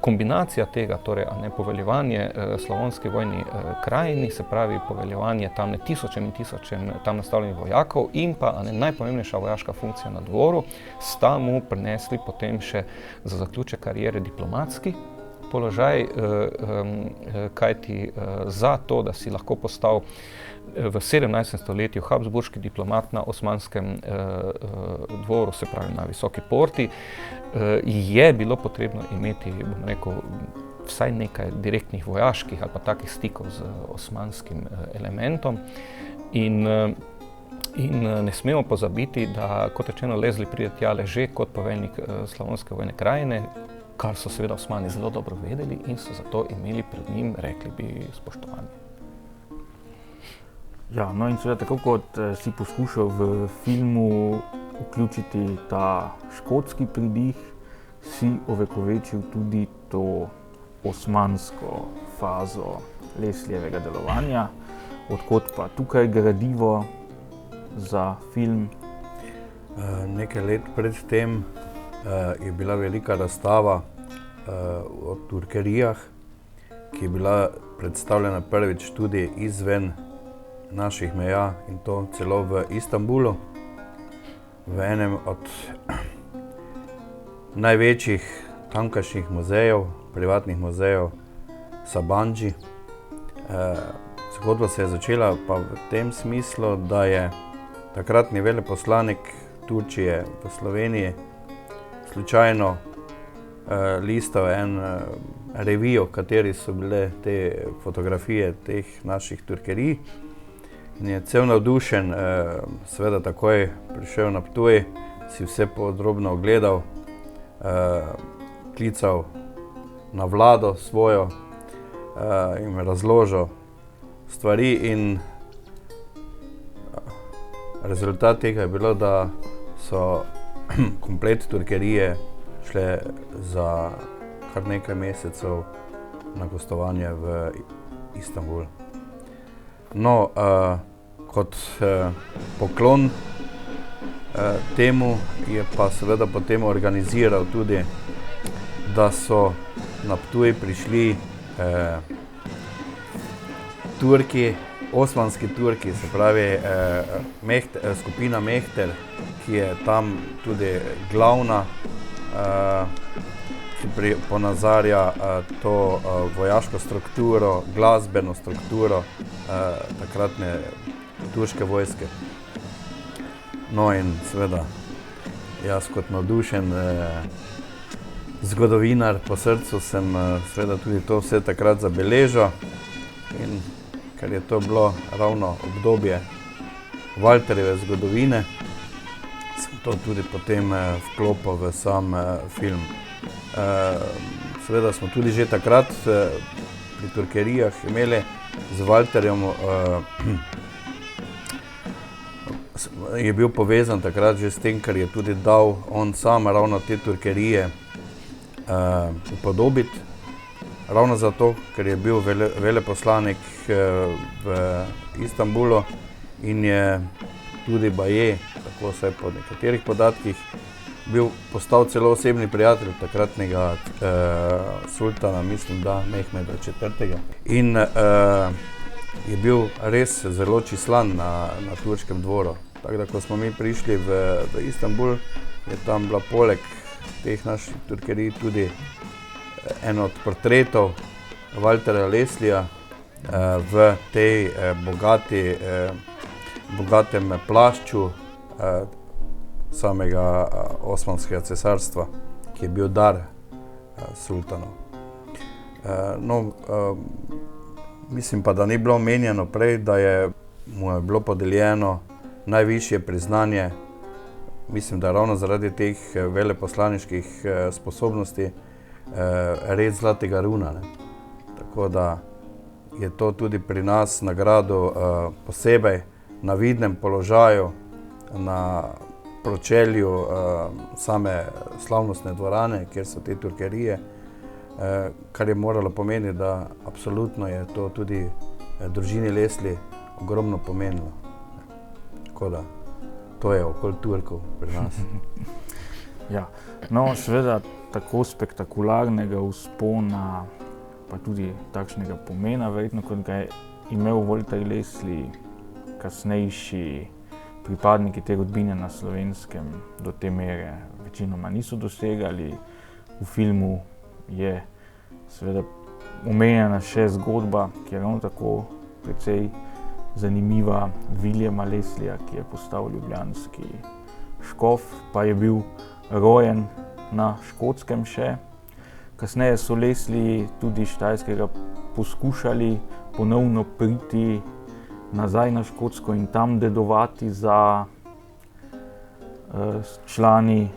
kombinacija tega, torej poveljevanje Slavonski vojni krajini, se pravi poveljevanje tamle tisočem in tisočem tam nastavljenih vojakov in pa najpomembnejša vojaška funkcija na dvoru, sta mu prinesli potem še za zaključek kariere diplomatski položaj, kajti za to, da si lahko postal v 17. stoletju habsburški diplomat na osmanskem dvoru, se pravi na Visoki porti, je bilo potrebno imeti, bom rekel, vsaj nekaj direktnih vojaških ali pa takih stikov z osmanskim elementom. In ne smemo pozabiti, da, kot rečeno, Leslie pride tjale že kot poveljnik Slavonske vojne krajine, kar so seveda Osmani zelo dobro vedeli in so zato imeli pred njim, rekli bi, spoštovanje. Ja, no in seveda tako kot si poskušal v filmu vključiti ta škotski pridih, si ovekovečil tudi to osmansko fazo Leslievega delovanja, odkot pa tukaj gradivo za film. Nekaj let pred tem je bila velika razstava o turkerijah, ki je bila predstavljena prvič tudi izven naših meja in to celo v Istanbulu, v enem od največjih tamkajšnjih muzejev, privatnih muzejev Sabancı. Zgodba se je začela pa v tem smislu, da je takratni veleposlanik Turčije v Sloveniji slučajno listal en revijo, v kateri so bile te fotografije teh naših turkerij. In je cel navdušen, seveda takoj prišel na Ptuj, si vse podrobno ogledal, klical na vlado svojo in razložil stvari in rezultat tega je bilo, da so komplet turkerije šle za kar nekaj mesecev na gostovanje v Istanbul. No, kot poklon temu je pa seveda potem organiziral tudi, da so na Ptuj prišli Turki, osmanski Turki, se pravi skupina Mehter, ki je tam tudi glavna, ki ponazarja to vojaško strukturo, glasbeno strukturo takratne turške vojske. No in seveda jaz kot navdušen zgodovinar po srcu sem seveda tudi to vse takrat zabeležil in ker je to bilo ravno obdobje Walterjeve zgodovine, sem to tudi potem vklopil v sam film. Seveda smo tudi že takrat pri turkerijah imeli z Walterjem, je bil povezan takrat že s tem, ker je tudi dal on sam ravno te turkerije upodobiti. Ravno zato, ker je bil veleposlanik v Istanbulu in je tudi baje, tako vsaj po nekaterih podatkih, postal celo osebni prijatelj takratnega sultana, mislim, da Mehmeda IV. In je bil res zelo čislan na turškem dvoru. Tako da, ko smo mi prišli v Istanbul, je tam bila poleg teh naših turkerij tudi en od portretov Walterja Leslieja v tej bogatem plašču samega Osmanskega cesarstva, ki je bil dar sultanov. Mislim pa, da ni bilo omenjeno prej, da mu je bilo podeljeno najvišje priznanje, mislim, da ravno zaradi teh veleposlaniških sposobnosti, red Zlatega runa. Tako da je to tudi pri nas nagrado posebej na vidnem položaju, na pročelju same slavnostne dvorane, kjer so te turkerije, kar je moralo pomeniti, da absolutno je to tudi družini Leslie ogromno pomenilo. Tako da to je okoli Turkov pri nas. Ja, no seveda tako spektakularnega vzpona, pa tudi takšnega pomena, verjetno kot ga je imel Walter Leslie, kasnejši pripadniki te rodbine na Slovenskem do te mere večinoma niso dosegali. V filmu je seveda omenjena še zgodba, ki je ravno tako precej zanimiva, Williama Leslieja, ki je postal ljubljanski škof, pa je bil rojen na Škotskem še. Kasneje so Leslie tudi Štajerskega poskušali ponovno priti nazaj na Škotsko in tam dedovati za člani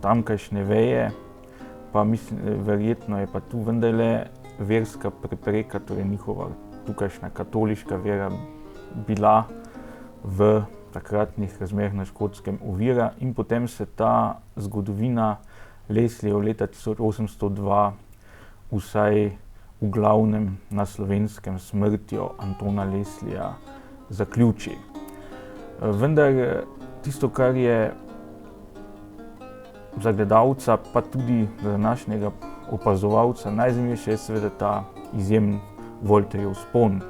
tamkajšnje veje, pa mislim, verjetno je pa tu vendarle verska prepreka, torej njihova tukajšnja katoliška vera bila v takratnih razmerah na Škotskem ovira in potem se ta zgodovina Lesliejev leta 1802 vsaj v glavnem na Slovenskem smrtjo Antona Leslieja zaključi. Vendar tisto, kar je za gledalca, pa tudi za današnjega opazovalca najzanimivejše, je seveda ta izjemen Walterjev vzpon,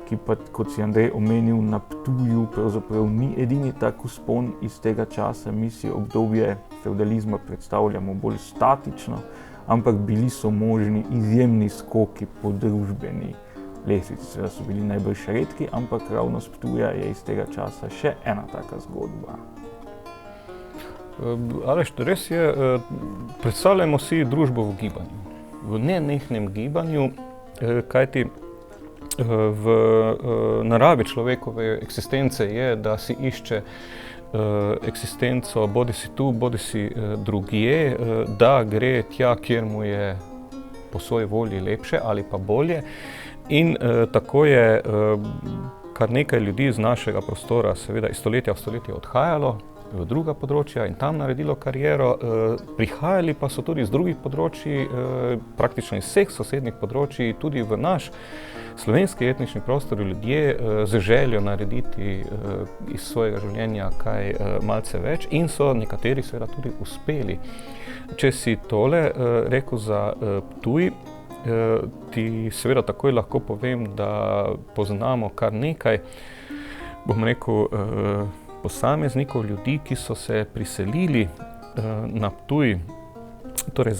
ki pa, kot si Andrej omenil, na Ptuju pravzaprav ni edini tak vzpon iz tega časa. Mi si obdobje fevdalizma predstavljamo bolj statično, ampak bili so možni izjemni skoki po družbeni lestvici. Seveda so bili najbrž redki, ampak ravno s Ptuja je iz tega časa še ena taka zgodba. Aleš, res je, predstavljamo si družbo v gibanju, v nenehnem gibanju, kajti v naravi človekove eksistence je, da si išče eksistenco bodisi tu, bodisi drugje, da gre tja, kjer mu je po svoji volji lepše ali pa bolje. In tako je kar nekaj ljudi iz našega prostora seveda iz stoletja v stoletje odhajalo v druga področja in tam naredilo kariero. Prihajali pa so tudi iz drugih področji, praktično iz vseh sosednjih področji, tudi v naš slovenski etnični prostor ljudje z željo narediti iz svojega življenja kaj malce več in so nekateri seveda tudi uspeli. Če si tole rekel za Ptuj, ti seveda takoj lahko povem, da poznamo kar nekaj, bom rekel, posameznikov, ljudi, ki so se priselili na Ptuj. Torej,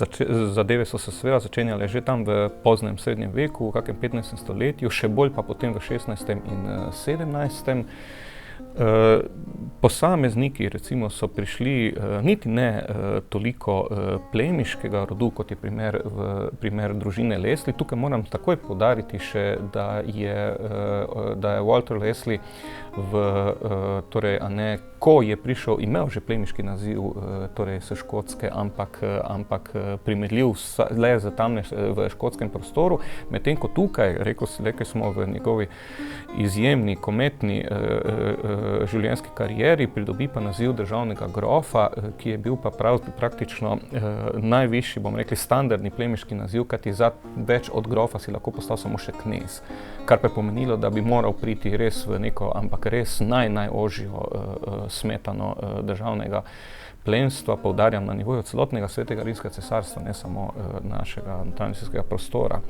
zadeve so se seveda začenjale že tam v poznem srednjem veku, v kakem 15. stoletju, še bolj pa potem v 16. in 17. Posamezniki recimo so prišli niti ne toliko plemiškega rodu, kot je primer družine Leslie. Tukaj moram takoj poudariti še, da je Walter Leslie torej, ko je prišel, imel že plemiški naziv, torej s Škotske, ampak primerljiv le za tam v škotskem prostoru, medtem ko tukaj, rekli smo, v njegovi izjemni, kometni življenjski karieri pridobi pa naziv državnega grofa, ki je bil pa praktično najvišji, bom rekli, standardni plemiški naziv, kajti za več od grofa si lahko postal samo še knez, kar pa je pomenilo, da bi moral priti res v neko, ampak res najožjo smetano državnega plemstva, poudarjam, na nivoju celotnega Svetega rimskega cesarstva, ne samo našega notranjoselskega prostora.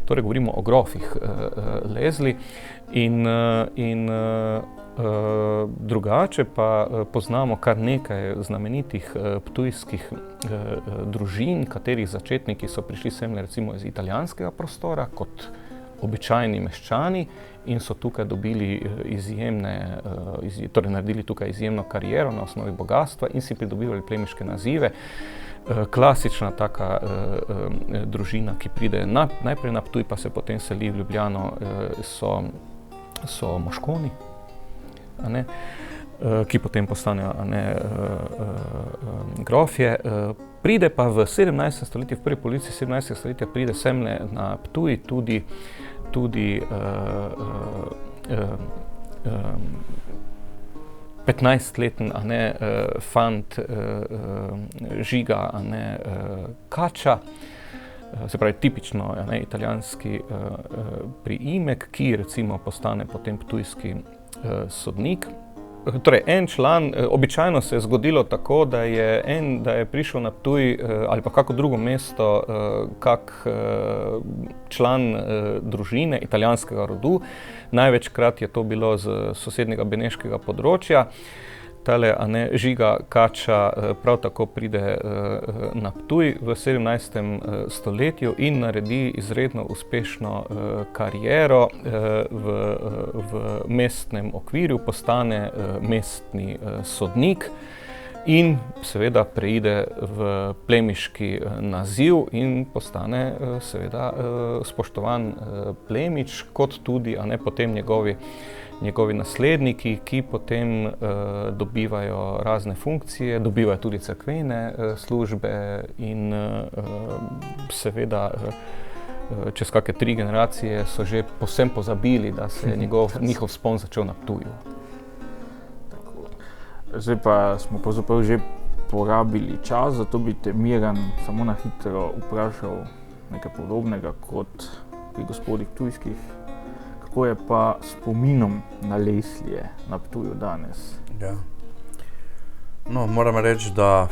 Torej govorimo o grofih Leslie in drugače pa poznamo kar nekaj znamenitih ptujskih družin, katerih začetniki so prišli semle recimo iz italijanskega prostora kot običajni meščani in so tukaj dobili torej naredili tukaj izjemno kariero na osnovi bogatstva in si pridobivali plemiške nazive. Klasična taka družina, ki pride najprej na Ptuj, pa se potem seli v Ljubljano, so Moškoni, ki potem postanejo grofje. Pride pa v 17. stoletju, v prvi polovici 17. stoletja pride semle na Ptuj tudi 15-leten fant Žiga Kača, se pravi tipično italijanski priimek, ki recimo postane potem ptujski sodnik. Torej, en član, običajno se je zgodilo tako, da je prišel na Ptuj ali pa kako drugo mesto kak član družine italijanskega rodu. Največkrat je to bilo z sosednjega beneškega področja. Tale Žiga Kača prav tako pride na Ptuj v 17. stoletju in naredi izredno uspešno kariero v mestnem okvirju, postane mestni sodnik in seveda preide v plemiški naziv in postane seveda spoštovan plemič, kot tudi potem njegovi nasledniki, ki potem dobivajo razne funkcije, dobivajo tudi cerkvene službe in seveda čez kakšne 3 generacije so že povsem pozabili, da se je njihov vzpon začel na Ptuju. Zdaj pa smo pravzaprav že porabili čas, zato bi te, Miran, samo na hitro vprašal nekaj podobnega kot pri gospodih ptujskih. Kako je pa spominom na Leslije na Ptuju danes? Ja. No, moram reči, da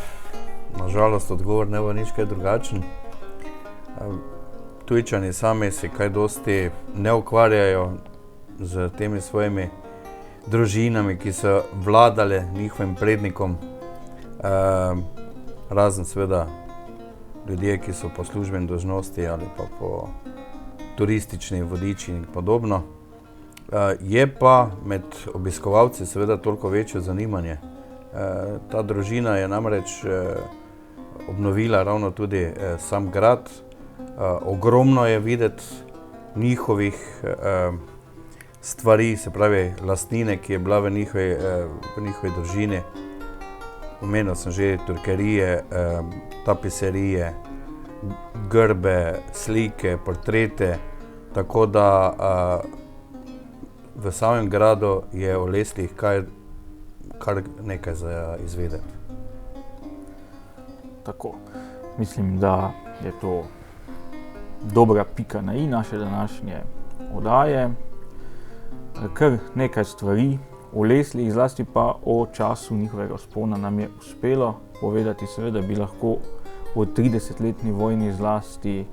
nažalost odgovor ne bo nič kaj drugačen. Ptujčani sami se kaj dosti ne ukvarjajo z temi svojimi družinami, ki so vladale njihovim prednikom, razen seveda ljudje, ki so po službeni dolžnosti ali pa po turistični vodiči in podobno. Je pa med obiskovalci seveda toliko večje zanimanje. Ta družina je namreč obnovila ravno tudi sam grad. Ogromno je videti njihovih stvari, se pravi lastnine, ki je bila v njihovi družini. Omenil sem že turkerije, tapiserije, grbe, slike, portrete, tako da v samem gradu je o Leslijih kar nekaj za izvedeti. Tako, mislim, da je to dobra pika na i naše današnje oddaje. Kar nekaj stvari o Leslijih, zlasti pa o času njihovega vzpona nam je uspelo povedati. Seveda bi lahko o 30-letni vojni zlasti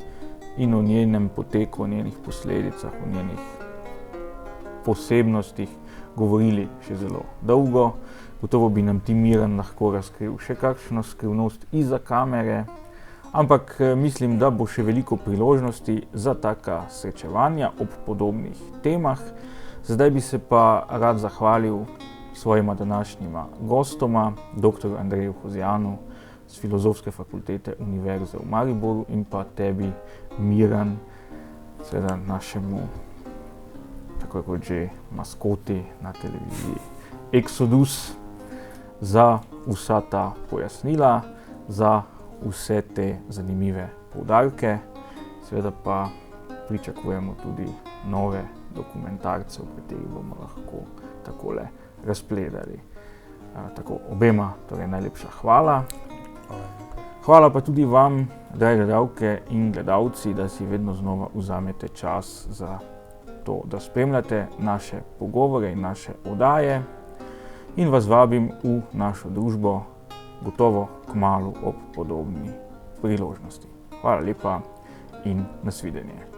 in o njenem poteku, o njenih posledicah, o njenih posebnostih govorili še zelo dolgo. Gotovo bi nam ti, Miran, lahko razkril še kakšno skrivnost izza kamere, ampak mislim, da bo še veliko priložnosti za taka srečevanja ob podobnih temah. Zdaj bi se pa rad zahvalil svojima današnjima gostoma, dr. Andreju Hozjanu z Filozofske fakultete Univerze v Mariboru in pa tebi, Miran, seveda našemu, tako kot že, maskoti na televiziji Exodus, za vsa ta pojasnila, za vse te zanimive poudarke. Seveda pa pričakujemo tudi nove dokumentarce, v katerih bomo lahko takole razpledali. Tako, obema torej najlepša hvala. Hvala pa tudi vam, drage gledalke in gledalci, da si vedno znova vzamete čas za to, da spremljate naše pogovore in naše oddaje, in vas vabim v našo družbo gotovo kmalu ob podobni priložnosti. Hvala lepa in nasvidenje.